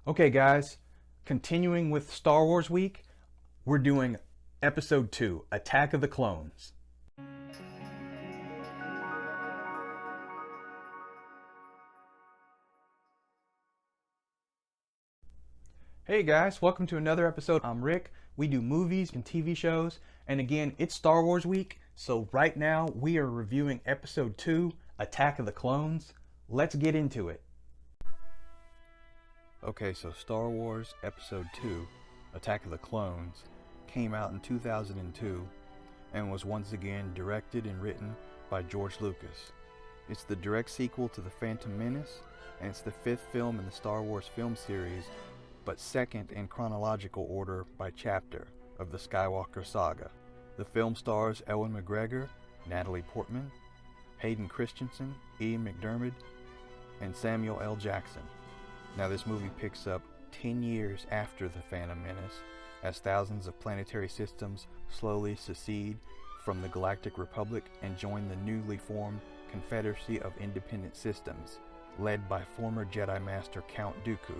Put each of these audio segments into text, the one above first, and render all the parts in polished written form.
Okay, guys, continuing with Star Wars Week, we're doing Episode 2, Attack of the Clones. Hey guys, welcome to another episode. I'm Rick. We do movies and TV shows, and again, it's Star Wars Week, so right now we are reviewing Episode 2, Attack of the Clones. Let's get into it. Okay, so Star Wars Episode 2, Attack of the Clones, came out in 2002 and was once again directed and written by George Lucas. It's the direct sequel to The Phantom Menace, and it's the fifth film in the Star Wars film series, but second in chronological order by chapter of the Skywalker Saga. The film stars Ewan McGregor, Natalie Portman, Hayden Christensen, Ian McDiarmid, and Samuel L. Jackson. Now this movie picks up 10 years after The Phantom Menace, as thousands of planetary systems slowly secede from the Galactic Republic and join the newly formed Confederacy of Independent Systems, led by former Jedi Master Count Dooku,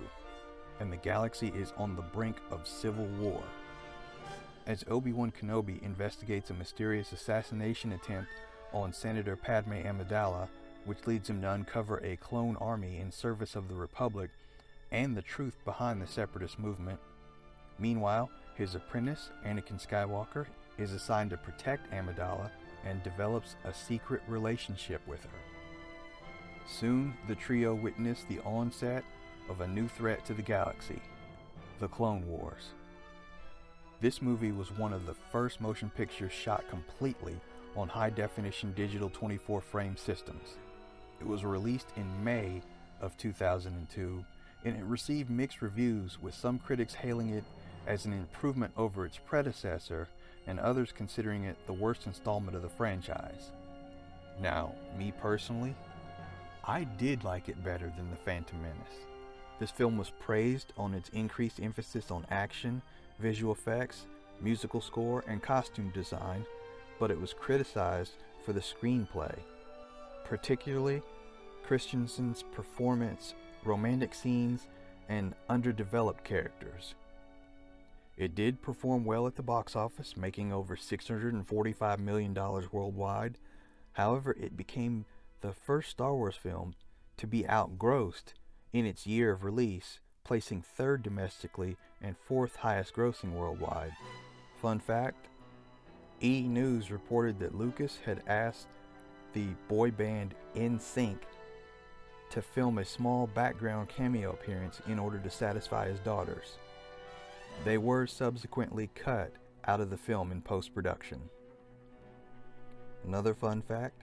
and the galaxy is on the brink of civil war. As Obi-Wan Kenobi investigates a mysterious assassination attempt on Senator Padme Amidala, which leads him to uncover a clone army in service of the Republic and the truth behind the Separatist movement. Meanwhile, his apprentice, Anakin Skywalker, is assigned to protect Amidala and develops a secret relationship with her. Soon, the trio witness the onset of a new threat to the galaxy, the Clone Wars. This movie was one of the first motion pictures shot completely on high-definition digital 24-frame systems. It was released in May of 2002, and it received mixed reviews, with some critics hailing it as an improvement over its predecessor and others considering it the worst installment of the franchise. Now, me personally, I did like it better than The Phantom Menace. This film was praised on its increased emphasis on action, visual effects, musical score, and costume design, but it was criticized for the screenplay, particularly Christensen's performance, romantic scenes, and underdeveloped characters. It did perform well at the box office, making over $645 million worldwide. However, it became the first Star Wars film to be outgrossed in its year of release, placing third domestically and fourth highest grossing worldwide. Fun fact, E! News reported that Lucas had asked the boy band NSYNC to film a small background cameo appearance in order to satisfy his daughters. They were subsequently cut out of the film in post-production. Another fun fact,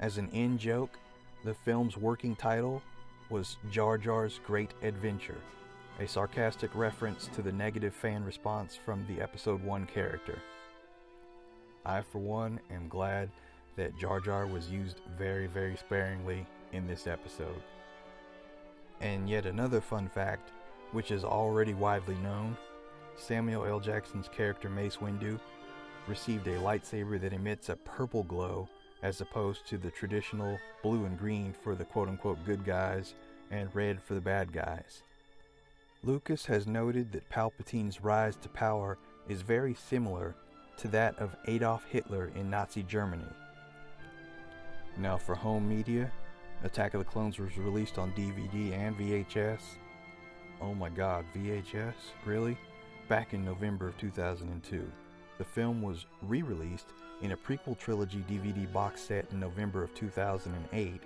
as an in-joke, the film's working title was Jar Jar's Great Adventure, a sarcastic reference to the negative fan response from the Episode 1 character. I, for one, am glad that Jar Jar was used very, very sparingly in this episode. And yet another fun fact, which is already widely known, Samuel L. Jackson's character Mace Windu received a lightsaber that emits a purple glow as opposed to the traditional blue and green for the quote-unquote good guys and red for the bad guys. Lucas has noted that Palpatine's rise to power is very similar to that of Adolf Hitler in Nazi Germany. Now for home media, Attack of the Clones was released on DVD and VHS. Oh my god, VHS? Really? Back in November of 2002. The film was re-released in a prequel trilogy DVD box set in November of 2008.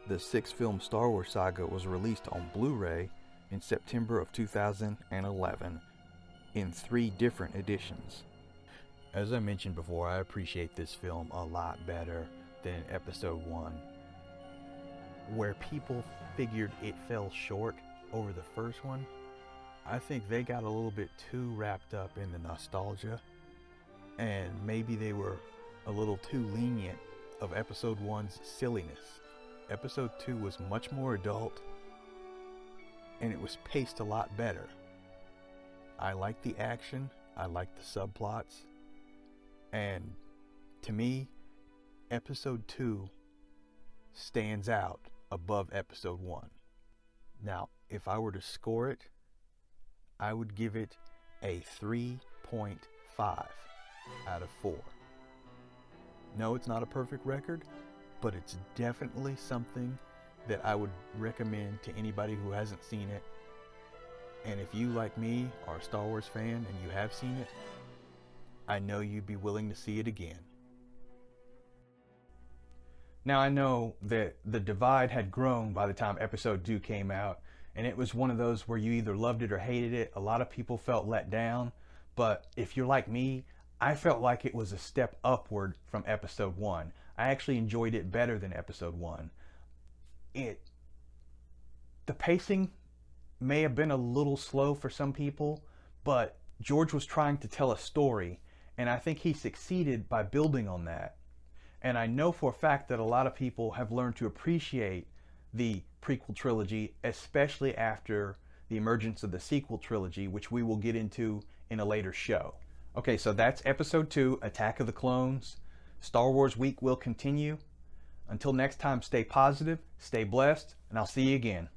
The six-film Star Wars saga was released on Blu-ray in September of 2011 in 3 different editions. As I mentioned before, I appreciate this film a lot better than Episode 1. Where people figured it fell short over the first one, I think they got a little bit too wrapped up in the nostalgia, and maybe they were a little too lenient of Episode 1's silliness. Episode 2 was much more adult, and it was paced a lot better. I liked the action, I liked the subplots, and to me, Episode 2 stands out above Episode 1. Now, if I were to score it, I would give it a 3.5 out of 4. No, it's not a perfect record, but it's definitely something that I would recommend to anybody who hasn't seen it. And if you, like me, are a Star Wars fan and you have seen it, I know you'd be willing to see it again. Now, I know that the divide had grown by the time episode 2 came out, and it was one of those where you either loved it or hated it. A lot of people felt let down, but if you're like me, I felt like it was a step upward from episode 1. I actually enjoyed it better than episode 1. The pacing may have been a little slow for some people, but George was trying to tell a story, and I think he succeeded by building on that. And I know for a fact that a lot of people have learned to appreciate the prequel trilogy, especially after the emergence of the sequel trilogy, which we will get into in a later show. Okay, so that's episode 2, Attack of the Clones. Star Wars Week will continue. Until next time, stay positive, stay blessed, and I'll see you again.